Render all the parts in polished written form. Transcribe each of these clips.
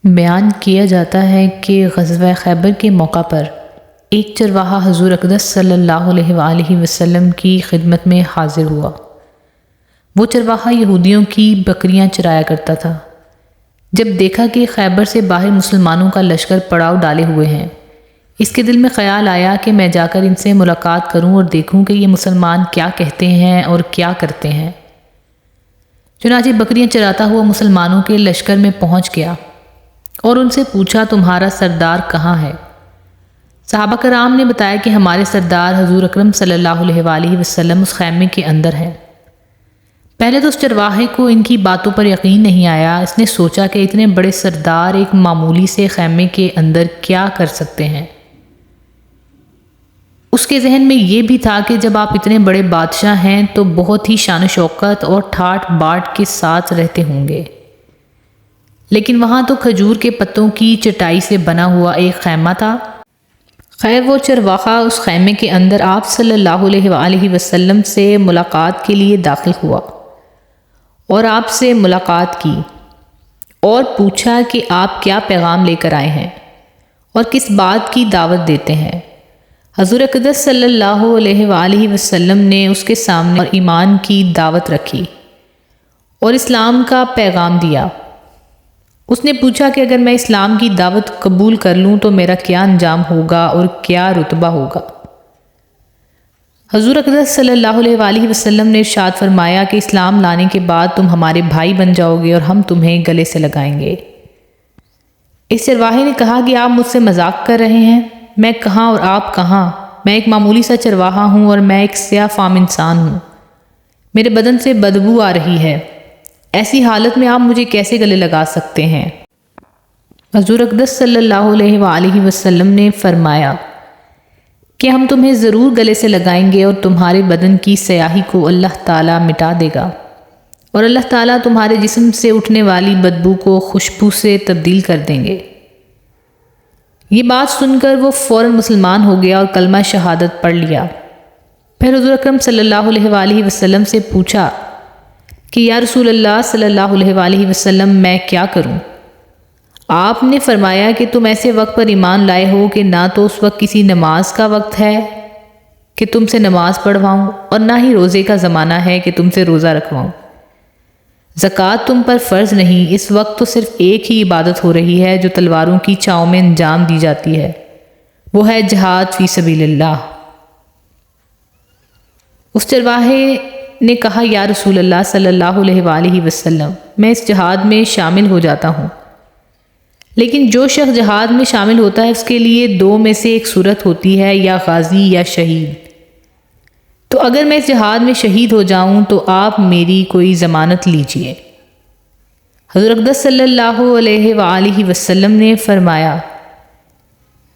بیان کیا جاتا ہے کہ غزوہ خیبر کے موقع پر ایک چرواہا حضور اقدس صلی اللہ علیہ وآلہ وسلم کی خدمت میں حاضر ہوا۔ وہ چرواہا یہودیوں کی بکریاں چرایا کرتا تھا۔ جب دیکھا کہ خیبر سے باہر مسلمانوں کا لشکر پڑاؤ ڈالے ہوئے ہیں، اس کے دل میں خیال آیا کہ میں جا کر ان سے ملاقات کروں اور دیکھوں کہ یہ مسلمان کیا کہتے ہیں اور کیا کرتے ہیں۔ چنانچہ بکریاں چراتا ہوا مسلمانوں کے لشکر میں پہنچ گیا اور ان سے پوچھا، تمہارا سردار کہاں ہے؟ صحابہ کرام نے بتایا کہ ہمارے سردار حضور اکرم صلی اللہ علیہ وآلہ وسلم اس خیمے کے اندر ہیں۔ پہلے تو اس چرواہے کو ان کی باتوں پر یقین نہیں آیا۔ اس نے سوچا کہ اتنے بڑے سردار ایک معمولی سے خیمے کے اندر کیا کر سکتے ہیں۔ اس کے ذہن میں یہ بھی تھا کہ جب آپ اتنے بڑے بادشاہ ہیں تو بہت ہی شان و شوکت اور ٹھاٹ باٹ کے ساتھ رہتے ہوں گے، لیکن وہاں تو کھجور کے پتوں کی چٹائی سے بنا ہوا ایک خیمہ تھا۔ خیر، وہ چرواہا اس خیمے کے اندر آپ صلی اللہ علیہ وآلہ وسلم سے ملاقات کے لیے داخل ہوا اور آپ سے ملاقات کی اور پوچھا کہ آپ کیا پیغام لے کر آئے ہیں اور کس بات کی دعوت دیتے ہیں۔ حضور اقدس صلی اللہ علیہ وآلہ وسلم نے اس کے سامنے ایمان کی دعوت رکھی اور اسلام کا پیغام دیا۔ اس نے پوچھا کہ اگر میں اسلام کی دعوت قبول کر لوں تو میرا کیا انجام ہوگا اور کیا رتبہ ہوگا؟ حضور اقدس صلی اللہ علیہ وآلہ وسلم نے ارشاد فرمایا کہ اسلام لانے کے بعد تم ہمارے بھائی بن جاؤ گے اور ہم تمہیں گلے سے لگائیں گے۔ اس چرواہے نے کہا کہ آپ مجھ سے مذاق کر رہے ہیں؟ میں کہاں اور آپ کہاں؟ میں ایک معمولی سا چرواہا ہوں اور میں ایک سیاہ فام انسان ہوں۔ میرے بدن سے بدبو آ رہی ہے۔ ایسی حالت میں آپ مجھے کیسے گلے لگا سکتے ہیں؟ حضور اقدس صلی اللہ علیہ وآلہ وسلم نے فرمایا کہ ہم تمہیں ضرور گلے سے لگائیں گے اور تمہارے بدن کی سیاہی کو اللہ تعالیٰ مٹا دے گا اور اللہ تعالیٰ تمہارے جسم سے اٹھنے والی بدبو کو خوشبو سے تبدیل کر دیں گے۔ یہ بات سن کر وہ فوراً مسلمان ہو گیا اور کلمہ شہادت پڑھ لیا۔ پھر حضور اکرم صلی اللہ علیہ وآلہ وسلم سے پوچھا کہ یا رسول اللہ صلی اللہ علیہ وآلہ وسلم، میں کیا کروں؟ آپ نے فرمایا کہ تم ایسے وقت پر ایمان لائے ہو کہ نہ تو اس وقت کسی نماز کا وقت ہے کہ تم سے نماز پڑھواؤں اور نہ ہی روزے کا زمانہ ہے کہ تم سے روزہ رکھواؤں۔ زکوٰۃ تم پر فرض نہیں، اس وقت تو صرف ایک ہی عبادت ہو رہی ہے جو تلواروں کی چھاؤں میں انجام دی جاتی ہے، وہ ہے جہاد فی سبیل اللہ۔ اس چرواہے نے کہا، یا رسول اللہ صلی اللہ علیہ وآلہ وسلم، میں اس جہاد میں شامل ہو جاتا ہوں، لیکن جو شخص جہاد میں شامل ہوتا ہے اس کے لیے دو میں سے ایک صورت ہوتی ہے، یا غازی یا شہید۔ تو اگر میں اس جہاد میں شہید ہو جاؤں تو آپ میری کوئی ضمانت لیجئے۔ حضور اقدس صلی اللہ علیہ وآلہ وسلم نے فرمایا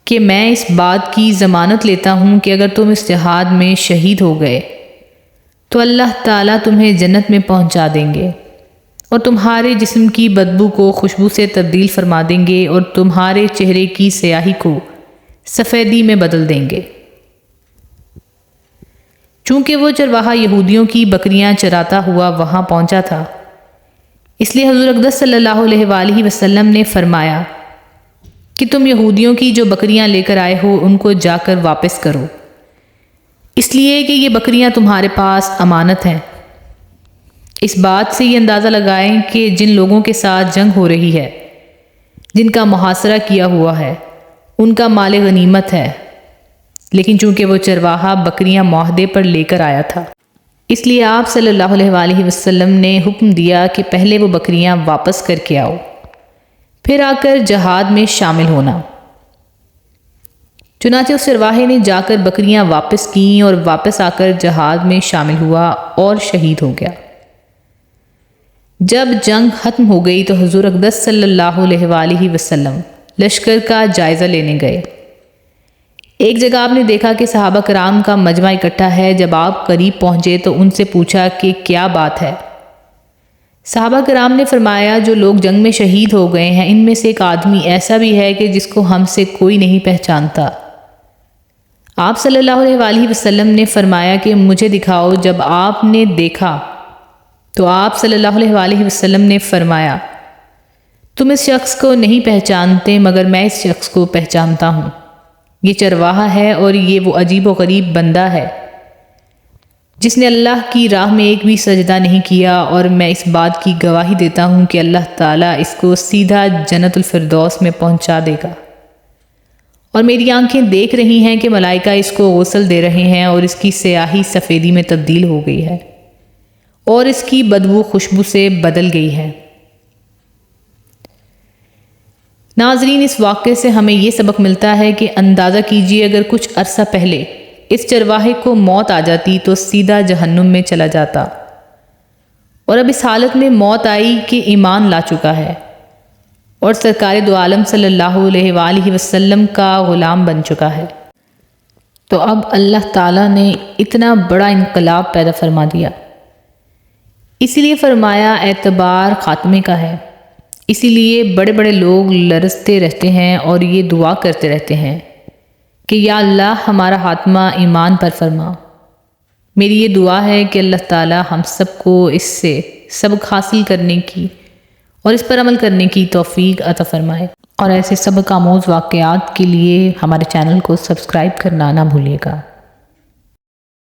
کہ میں اس بات کی ضمانت لیتا ہوں کہ اگر تم اس جہاد میں شہید ہو گئے تو اللہ تعالیٰ تمہیں جنت میں پہنچا دیں گے اور تمہارے جسم کی بدبو کو خوشبو سے تبدیل فرما دیں گے اور تمہارے چہرے کی سیاہی کو سفیدی میں بدل دیں گے۔ چونکہ وہ چرواہا یہودیوں کی بکریاں چراتا ہوا وہاں پہنچا تھا، اس لیے حضور اقدس صلی اللہ علیہ وآلہ وسلم نے فرمایا کہ تم یہودیوں کی جو بکریاں لے کر آئے ہو ان کو جا کر واپس کرو، اس لیے کہ یہ بکریاں تمہارے پاس امانت ہیں۔ اس بات سے یہ اندازہ لگائیں کہ جن لوگوں کے ساتھ جنگ ہو رہی ہے، جن کا محاصرہ کیا ہوا ہے، ان کا مال غنیمت ہے، لیکن چونکہ وہ چرواہا بکریاں معاہدے پر لے کر آیا تھا، اس لیے آپ صلی اللہ علیہ وآلہ وسلم نے حکم دیا کہ پہلے وہ بکریاں واپس کر کے آؤ، پھر آ کر جہاد میں شامل ہونا۔ چنانچہ اس چرواہے نے جا کر بکریاں واپس کیں اور واپس آ کر جہاد میں شامل ہوا اور شہید ہو گیا۔ جب جنگ ختم ہو گئی تو حضور اقدس صلی اللہ علیہ وآلہ وسلم لشکر کا جائزہ لینے گئے۔ ایک جگہ آپ نے دیکھا کہ صحابہ کرام کا مجمع اکٹھا ہے۔ جب آپ قریب پہنچے تو ان سے پوچھا کہ کیا بات ہے؟ صحابہ کرام نے فرمایا، جو لوگ جنگ میں شہید ہو گئے ہیں ان میں سے ایک آدمی ایسا بھی ہے کہ جس کو ہم سے کوئی نہیں پہچانتا۔ آپ صلی اللہ علیہ وآلہ وسلم نے فرمایا کہ مجھے دکھاؤ۔ جب آپ نے دیکھا تو آپ صلی اللہ علیہ وآلہ وسلم نے فرمایا، تم اس شخص کو نہیں پہچانتے مگر میں اس شخص کو پہچانتا ہوں۔ یہ چرواہا ہے اور یہ وہ عجیب و غریب بندہ ہے جس نے اللہ کی راہ میں ایک بھی سجدہ نہیں کیا، اور میں اس بات کی گواہی دیتا ہوں کہ اللہ تعالیٰ اس کو سیدھا جنت الفردوس میں پہنچا دے گا۔ اور میری آنکھیں دیکھ رہی ہیں کہ ملائکہ اس کو غسل دے رہے ہیں اور اس کی سیاہی سفیدی میں تبدیل ہو گئی ہے اور اس کی بدبو خوشبو سے بدل گئی ہے۔ ناظرین، اس واقعے سے ہمیں یہ سبق ملتا ہے کہ اندازہ کیجئے اگر کچھ عرصہ پہلے اس چرواہے کو موت آ جاتی تو سیدھا جہنم میں چلا جاتا، اور اب اس حالت میں موت آئی کہ ایمان لا چکا ہے اور سرکار دو عالم صلی اللہ علیہ وآلہ وسلم کا غلام بن چکا ہے، تو اب اللہ تعالیٰ نے اتنا بڑا انقلاب پیدا فرما دیا۔ اسی لیے فرمایا اعتبار خاتمے کا ہے۔ اسی لیے بڑے بڑے لوگ لرزتے رہتے ہیں اور یہ دعا کرتے رہتے ہیں کہ یا اللہ ہمارا خاتمہ ایمان پر فرما۔ میری یہ دعا ہے کہ اللہ تعالیٰ ہم سب کو اس سے سبق حاصل کرنے کی اور اس پر عمل کرنے کی توفیق عطا فرمائے، اور ایسے سبق آموز واقعات کے لیے ہمارے چینل کو سبسکرائب کرنا نہ بھولیے گا۔